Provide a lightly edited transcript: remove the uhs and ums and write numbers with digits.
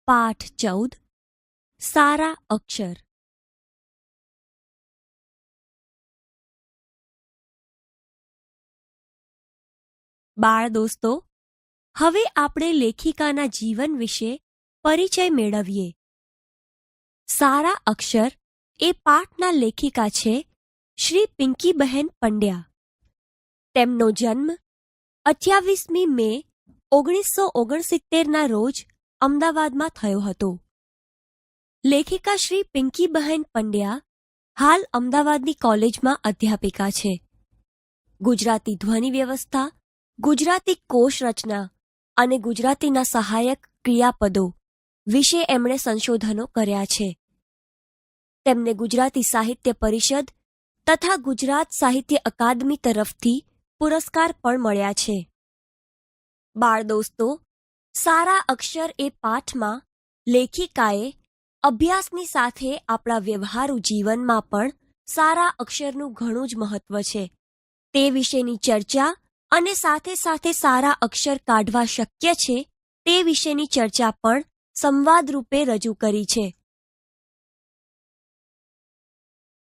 પાઠ 14 સારા અક્ષર. બાળ દોસ્તો, હવે આપણે લેખિકાના જીવન વિશે પરિચય મેળવીએ. સારા અક્ષર એ પાઠના લેખિકા છે શ્રી પિંકીબહેન પંડ્યા. તેમનો જન્મ 28મી મે 1969ના રોજ અમદાવાદમાં થયો હતો. લેખિકા શ્રી પિંકીબહેન પંડ્યા હાલ અમદાવાદની કોલેજમાં અધ્યાપિકા છે. ગુજરાતી ધ્વનિ વ્યવસ્થા, ગુજરાતી કોશ રચના અને ગુજરાતીના સહાયક ક્રિયાપદો વિશે એમણે સંશોધનો કર્યા છે. તેમને ગુજરાતી સાહિત્ય પરિષદ તથા ગુજરાત સાહિત્ય અકાદમી તરફથી પુરસ્કાર પણ મળ્યા છે. બાળ દોસ્તો, સારા અક્ષર એ પાઠમાં લેખિકાએ અભ્યાસની સાથે આપણા વ્યવહારુ જીવનમાં પણ સારા અક્ષરનું ઘણું જ મહત્વ છે તે વિશેની ચર્ચા અને સાથે સાથે સારા અક્ષર કાઢવા શક્ય છે તે વિશેની ચર્ચા પણ સંવાદ રૂપે રજૂ કરી છે.